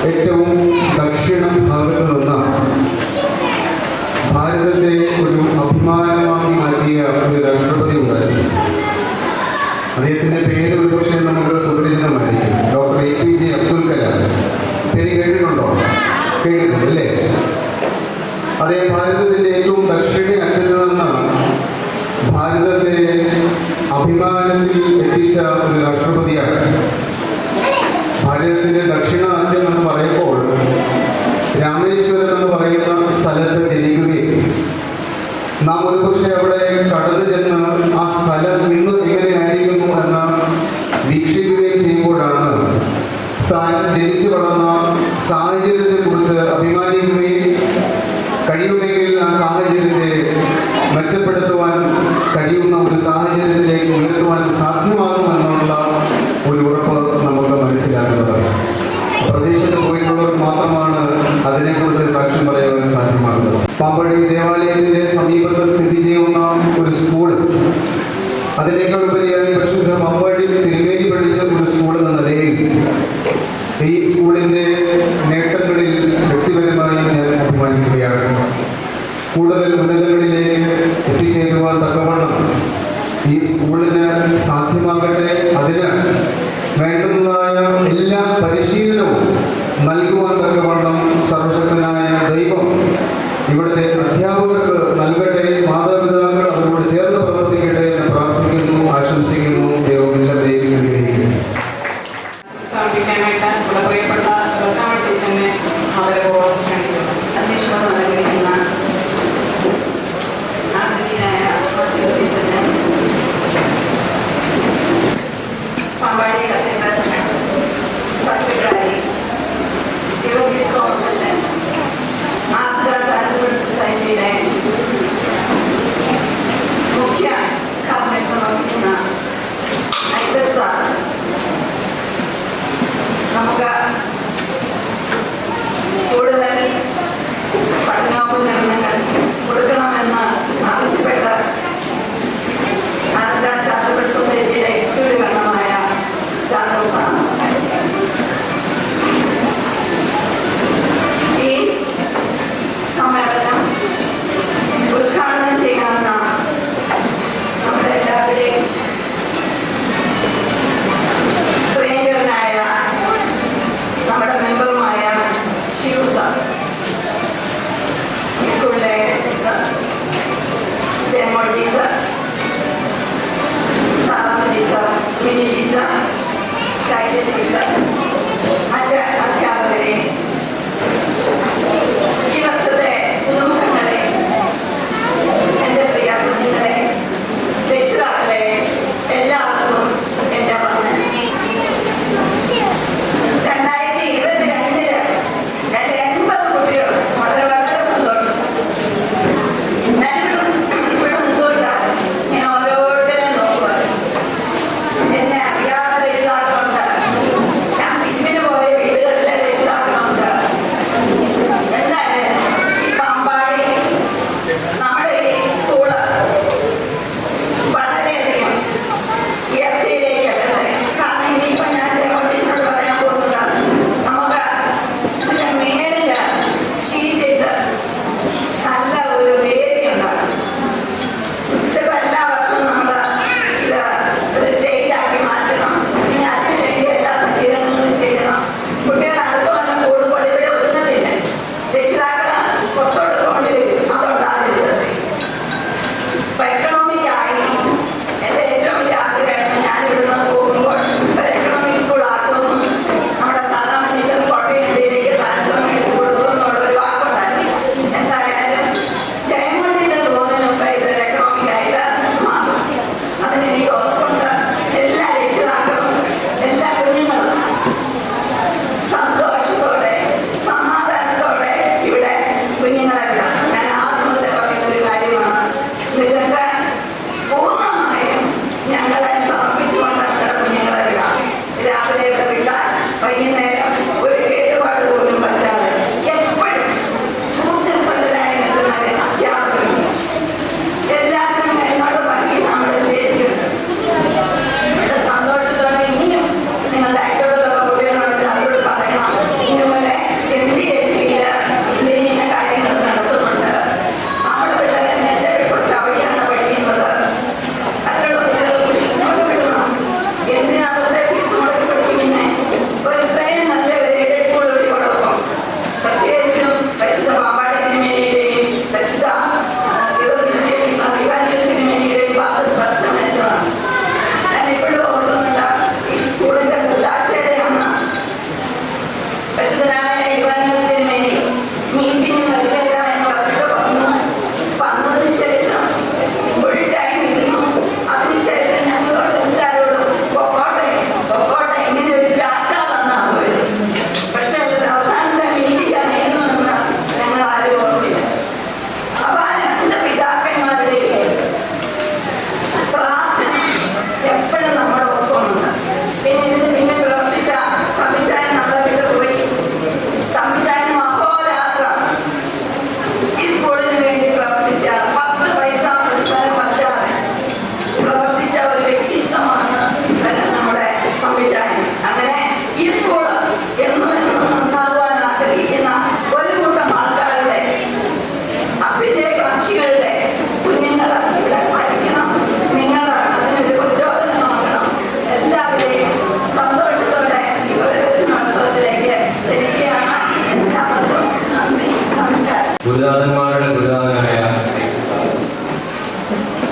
Speaker 5: ഏറ്റവും ദക്ഷിണ ഭാഗത്ത് നിന്ന് ഭാരതത്തെ ഒരു അഭിമാനമാക്കി മാറ്റിയ ഒരു രാഷ്ട്രപതി ഉണ്ടായിരുന്നു. അദ്ദേഹത്തിൻ്റെ പേര് ഒരുപക്ഷെ നമുക്ക് സുപരിചിതമായിരിക്കും. Doctor APJ Abdul Kalam. പേര് കേട്ടിട്ടുണ്ടോ? കേട്ടിട്ടുണ്ട് അല്ലേ? അദ്ദേഹം ഭാരതത്തിൻ്റെ ഏറ്റവും ദക്ഷിണ അറ്റത്ത് നിന്ന് ഭാരതത്തെ അഭിമാനത്തിൽ എത്തിച്ച ഒരു രാഷ്ട്രപതിയാണ്. ഭാരതത്തിൻ്റെ ദക്ഷിണ അറ്റം എന്ന് പറയുമ്പോൾ രാമേശ്വരം എന്ന് പറയുന്ന സ്ഥലത്ത് ജനിക്കുകയും നാം ഒരുപക്ഷെ അവിടെ കടന്നു ചെന്ന് ആ സ്ഥലം ഇന്ന് എങ്ങനെയായിരിക്കുന്നു എന്ന് വീക്ഷിക്കുകയും ചെയ്യുമ്പോഴാണ് താൻ ജനിച്ചു വളർന്ന സാഹചര്യത്തെക്കുറിച്ച് അഭിമാനിക്കുകയും കഴിയുമെങ്കിൽ ആ സാഹചര്യത്തെ മെച്ചപ്പെടുത്തുവാൻ കഴിയുന്ന ഒരു സാഹചര്യത്തിലേക്ക് ഉയർത്തുവാൻ സാധ്യമാകുമെന്നുള്ള ഒരു ഉറപ്പ് നമുക്ക് മനസ്സിലാക്കുന്നത്. പ്രദേശത്ത് പോയിട്ടുള്ളവർക്ക് മാത്രമാണ് അതിനെക്കുറിച്ച് സാക്ഷ്യം പറയാൻ സാധ്യമാകുന്നത്. പാമ്പടി ദേവാലയത്തിന്റെ സമീപത്ത് സ്ഥിതി ചെയ്യുന്ന ഒരു സ്കൂൾ, അതിനേക്കാൾ ഉപരിയായി പരിശുദ്ധ പാമ്പടി തിരുമേനി പഠിച്ച ഒരു സ്കൂൾ എന്ന നിലയിൽ ഈ സ്കൂളിന്റെ നേട്ടങ്ങളിൽ വ്യക്തിപരമായി ഞാൻ അഭിമാനിക്കുകയാണ്. കൂടുതൽ ഉന്നതങ്ങളിലേക്ക് എത്തിച്ചേരുവാൻ തക്കവണ്ണം ഈ സ്കൂളിന് സാധ്യമാകട്ടെ. അതിന് വേണ്ടുന്നതായ എല്ലാ പരിശീലനവും നൽകുവാൻ തക്കവണ്ണം സർവശക്തനായ ദൈവം ഇവിടുത്തെ അധ്യാപകർക്ക് നൽകട്ടെ. മാതാപിതാക്കൾ അവരോട് ചേർന്ന് പ്രവർത്തിക്കട്ടെ എന്ന് പ്രാർത്ഥിക്കുന്നു, ആശംസിക്കുന്നു. ദൈവം എല്ലാവരെയും അനുഗ്രഹിക്കട്ടെ.
Speaker 2: സമർപ്പിക്കാനായിട്ട് ഇവിടെ പ്രിയപ്പെട്ട ശോശാമ ടീച്ചറിനെ ആദരപൂർവ്വം ക്ഷണിക്കുന്നു.
Speaker 6: അധ്യക്ഷത നൽകിയിരിക്കുന്ന ആദരണീയനായ പാമ്പാടി കത്തീഡ്രൽ സെക്രട്ടറി തോമസ് അച്ഛൻ, ആർത്തഡോക്സ് ചാരിറ്റബിൾ സൊസൈറ്റിയുടെ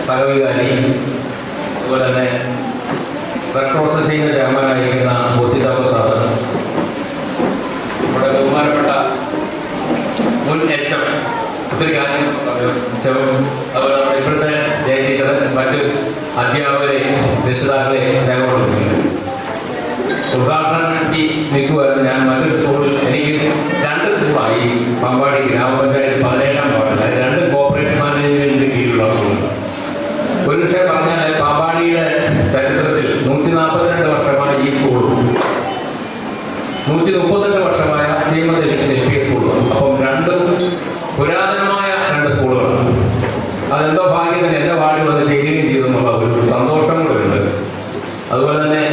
Speaker 7: സഹവികാരി, അതുപോലെ തന്നെ റെഡ് ക്രോസസിന്റെ ചെയർമാനായിരിക്കുന്ന ബോസിറ്റാബോ സാറ്, നമ്മുടെ ബഹുമാനപ്പെട്ട മുൻ എച്ച് എം, ഒത്തിരി കാര്യങ്ങൾ അതുപോലെ നമ്മുടെ ഇപ്പോഴത്തെ ജയ ടീച്ചർ, മറ്റ് അധ്യാപകരെ, രക്ഷിതാക്കളെ സ്നേഹമുണ്ട്. ഉദ്ഘാടനത്തിൽ നിൽക്കുമായിരുന്നു ഞാൻ മറ്റൊരു സ്കൂളിൽ. എനിക്ക് 2 സ്കൂളായി പമ്പാടി ഗ്രാമപഞ്ചായത്ത് 17-ാം വാർഡിൽ, 2 കോപ്പറേറ്റീവ് മാനേജ്മെന്റിന്റെ കീഴിലുള്ള സ്കൂളുകൾ. ഒരു വിഷയം പറഞ്ഞാൽ പാമ്പാടിയുടെ ചരിത്രത്തിൽ 142 വർഷമായി ഈ സ്കൂളും 138 വർഷമായ സീമന്ത് LP സ്കൂളും. അപ്പം 2 പുരാതനമായ 2 സ്കൂളുകളാണ്. അതെന്തോ ഭാഗ്യത്തിന് എൻ്റെ വാർഡിൽ വന്ന് ചേരുകയും ചെയ്തു എന്നുള്ള ഒരു സന്തോഷം കൂടെ ഉണ്ട്. അതുപോലെ തന്നെ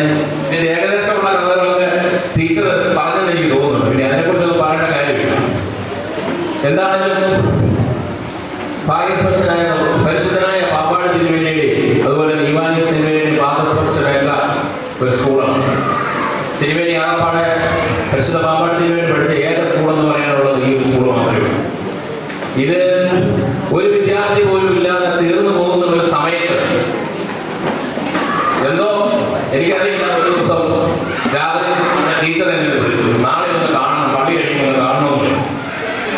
Speaker 7: ഇതിന്റെ ഏകദേശമുള്ള കഥകളൊക്കെ ടീച്ചർ പറഞ്ഞെന്ന് എനിക്ക് തോന്നുന്നുണ്ട്. പിന്നെ അതിനെക്കുറിച്ചൊന്നും പറയേണ്ട കാര്യമില്ല. എന്താണെങ്കിലും ഭാഗ്യസ്പർശനായ പരിശുദ്ധനായ പാമ്പാടി തിരുമേനിയുടെ അതുപോലെ ഈവാനി തിരുമേനിയുടെ പാദസ്പർശമേറ്റ ഒരു സ്കൂളാണ് തിരുമേനി. ആകപ്പാടെ പരിശുദ്ധ പാമ്പാടി തിരുമേനി പഠിച്ച ഏക സ്കൂളെന്ന് പറയാനുള്ളത് ഈ ഒരു സ്കൂൾ മാത്രമേ ഉള്ളൂ. ഇത് ഒരു വിദ്യാർത്ഥി പോലും ഇല്ലാതെ തീർന്നു പോകുന്ന ഒരു സമയത്ത് എന്തോ എനിക്കറിയില്ല, ഒരു ദിവസം രാവിലെ ടീച്ചർ എന്നെ വിളിച്ചു, നാളെ ഒന്ന് കാണണം, പള്ളി കഴിക്കുമ്പോൾ കാണണമെന്ന്.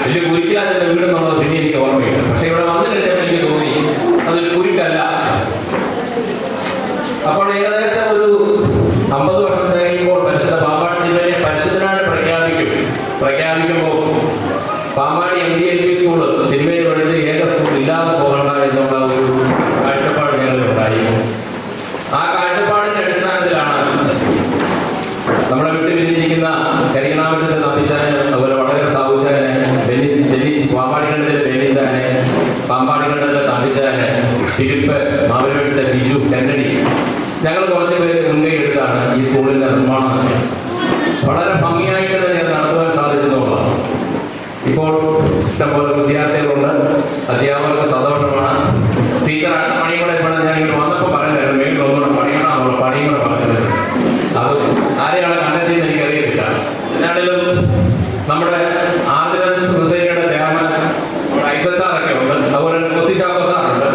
Speaker 7: വലിയ കുരിക്കാതെ എൻ്റെ വീടെന്നുള്ളത് പിന്നെ എനിക്ക് ഓർമ്മയില്ല. പക്ഷെ ഇവിടെ വന്നു കഴിഞ്ഞപ്പോൾ എനിക്ക് തോന്നി അതൊരു കുരിക്കല്ല. അപ്പോൾ ഏകദേശം ഒരു 50 വർഷം കഴിയുമ്പോൾ പരിശുദ്ധ പാമ്പാടി തിരുമേനിയെ പരിശുദ്ധനായി പ്രഖ്യാപിക്കുമ്പോൾ പാമ്പാടി MD LP സ്കൂള് തിരുമേനി പഠിച്ച് ഏക സ്കൂൾ ഇല്ലാതെ പോകണ്ട എന്നുള്ള ഒരു കാഴ്ചപ്പാട് ഞങ്ങളിലുണ്ടായി. ആ കാഴ്ചപ്പാടിന്റെ അടിസ്ഥാനത്തിലാണ് നമ്മുടെ വീട്ടിൽ പിരിഞ്ഞിരിക്കുന്ന കരിയണാമറ്റത്തെ നമ്പിച്ചാനെ, അതുപോലെ വടകര സാബുച്ചാനെ, പാമ്പാടിക്കണ്ടത്തിലെ ബെന്നിച്ചാനെ, പാമ്പാടിക്കണ്ടത്തിലെ തമ്പിച്ചാനെ, ഫിലിപ്പ്, മാവലവീട്ടിലെ ബിജു, കന്നഡി, ഞങ്ങൾ കുറച്ച് പേര് മുൻകൈ എടുത്താണ് ഈ സ്കൂളിന്റെ നിർമ്മാണം വളരെ ഭംഗിയായിട്ട് തന്നെ നടത്തുവാൻ സാധിച്ചതുകൊണ്ടാണ്. ഇപ്പോൾ ഇഷ്ടംപോലെ വിദ്യാർത്ഥികളുണ്ട്, അധ്യാപകർക്ക് സന്തോഷമാണ്. ടീച്ചർ പണികളെ ഇപ്പോൾ ഞാൻ ഇങ്ങനെ വന്നപ്പോൾ പറയുന്നത് വീട്ടിൽ ഒന്നുകൂടെ പണിയണമെന്നുള്ള പണിയും കൂടെ പറഞ്ഞത്. അത് ആരെയാണ് കണ്ടെത്തിയെന്ന് എനിക്കറിയത്തില്ല. എന്നാണെങ്കിലും നമ്മുടെ ആർഡിനൻസ് സൊസൈറ്റിയുടെ ചെയർമാൻ ISSR ഒക്കെ ഉണ്ട്, അതുപോലെ ബോസിറ്റാബോ സാറുണ്ട്.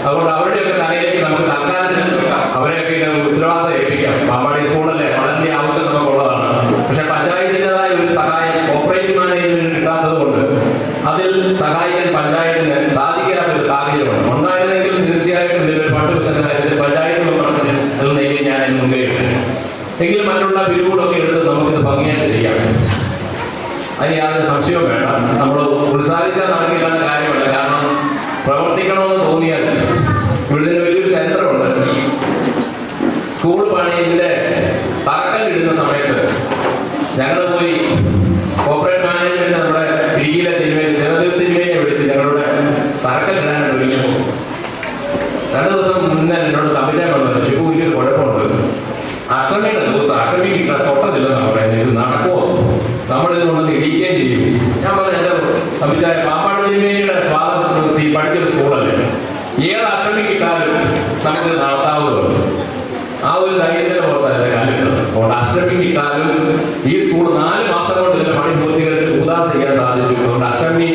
Speaker 7: അതുകൊണ്ട് അവരുടെയൊക്കെ തലയിലേക്ക് നമുക്ക് തൽക്കാലത്തിൽ അവരെയൊക്കെ ഉത്തരവാദിത്തം ഏൽപ്പിക്കാം. പാമ്പാടി സ്കൂളല്ലേ, വളരെ ആവശ്യം നമുക്കുള്ളതാണ്. പക്ഷെ പഞ്ചായത്തിൻ്റെതായ ഒരു സഹായം കോപ്പറേറ്റീവ് മാനേജ്മെന്റ് കിട്ടാത്തത് കൊണ്ട് അതിൽ സഹായിക്കാൻ പഞ്ചായത്തിന് സാധിക്കാത്തൊരു സാഹചര്യമാണ്. ഉണ്ടായിരുന്നെങ്കിൽ തീർച്ചയായിട്ടും ഇതിൽ പണ്ടുവെക്കുന്ന കാര്യത്തിൽ പഞ്ചായത്ത് പറഞ്ഞ് അതിലേക്ക് ഞാൻ മുൻകൈ എടുക്കും. എങ്കിലും മറ്റുള്ള പിരിവുകളൊക്കെ എടുത്ത് നമുക്കിത് ഭംഗിയായിട്ട് ചെയ്യാം. അതിന് യാതൊരു സംശയവും വേണ്ട. നമ്മൾ ഉത്സാഹിച്ചാൽ നടക്കില്ലാത്ത കാര്യമല്ല. കാരണം പ്രവർത്തിക്കണമെന്ന് തോന്നിയാൽ ഇവിടെ വലിയൊരു ചരിത്രമുണ്ട്. സ്കൂൾ പണിയുടെ തറക്കല്ലിടുന്ന സമയത്ത് ഞങ്ങൾ പോയി കോർപ്പറേറ്റ് മാനേജ്മെന്റ് നമ്മുടെ ഇടുക്കിയിലെ ദേവദേവ് സിനിമയെ വിളിച്ച് ഞങ്ങളുടെ തറക്കല്ലിടാനായിട്ട് വിളിക്കുമ്പോൾ 2 ദിവസം മുന്നേ എന്നോട് തമിഴ്നാട് വന്നത് ശിവ വലിയൊരു കുഴപ്പമുണ്ട്. അഷ്ടമിയുടെ ദിവസം അഷ്ടമിക്ക് തൊട്ടതില്ലെന്നാണ് പറയുന്നത്. ഇത് നടക്കുമോ, നമ്മളിത് കൊണ്ടൊന്ന് ഇടിക്കുകയും ചെയ്യും. ഞാൻ പറഞ്ഞ എൻ്റെ തമിഴ്നായ പാമ്പാടി തിരുമേനിയുടെ സ്വാതന്ത്ര്യത്തിൽ പഠിച്ചൊരു സ്കൂളല്ലേ, ഏത് അഷ്ടമിക്കിട്ടാലും നമുക്ക് നടത്താവുന്നതുണ്ട്. ആ ഒരു ധൈര്യത്തിന് പുറത്തല്ല കാലിട്ടത്. അതുകൊണ്ട് അഷ്ടമിക്കിട്ടാലും ഈ സ്കൂൾ 4 മാസം കൊണ്ട് ഇതിന്റെ പണി പൂർത്തീകരിച്ച് ഉദാസ് ചെയ്യാൻ സാധിച്ചു. അതുകൊണ്ട് അഷ്ടമി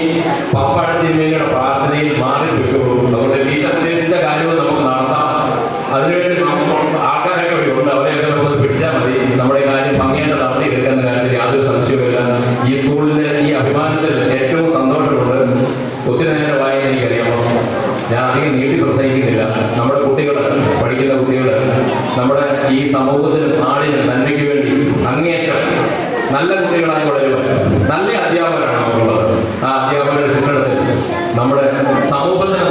Speaker 7: പാമ്പാടി തിരുമേനിയുടെ പ്രാർത്ഥനയിൽ മാറിപ്പോയിക്കോളൂ. അതുകൊണ്ട് ടീച്ചർ ഉദ്ദേശിച്ച കാര്യങ്ങൾ നമുക്ക് നടത്താം. അതിനുവേണ്ടി നമുക്ക് ആൾക്കാരൊക്കെ ഉണ്ട്, അവരെയൊക്കെ നമുക്ക് പിടിച്ചാൽ മതി. നമ്മുടെ കാര്യം ഭംഗിയായിട്ട് നടത്തിയെടുക്കുന്ന കാര്യത്തിൽ യാതൊരു സംശയവുമില്ല. ഈ സ്കൂളിന്റെ ഈ അഭിമാനത്തിൽ ഏറ്റവും സന്തോഷമുണ്ട്. ഒത്തിരി നേരമായി എനിക്കറിയാമോ, ഞാൻ അധികം നീട്ടി പ്രസംഗിക്കുന്നില്ല. നമ്മുടെ കുട്ടികൾ, പഠിക്കുന്ന കുട്ടികൾ നമ്മുടെ ഈ സമൂഹത്തിൽ നാടിന് നന്മയ്ക്ക് വേണ്ടി അങ്ങേയറ്റം നല്ല കുട്ടികളായി വളരുവാൻ നല്ല അധ്യാപകരാണ് നമുക്കുള്ളത്. ആ അധ്യാപകരുടെ ശിക്ഷണത്തിൽ നമ്മുടെ സമൂഹത്തിന്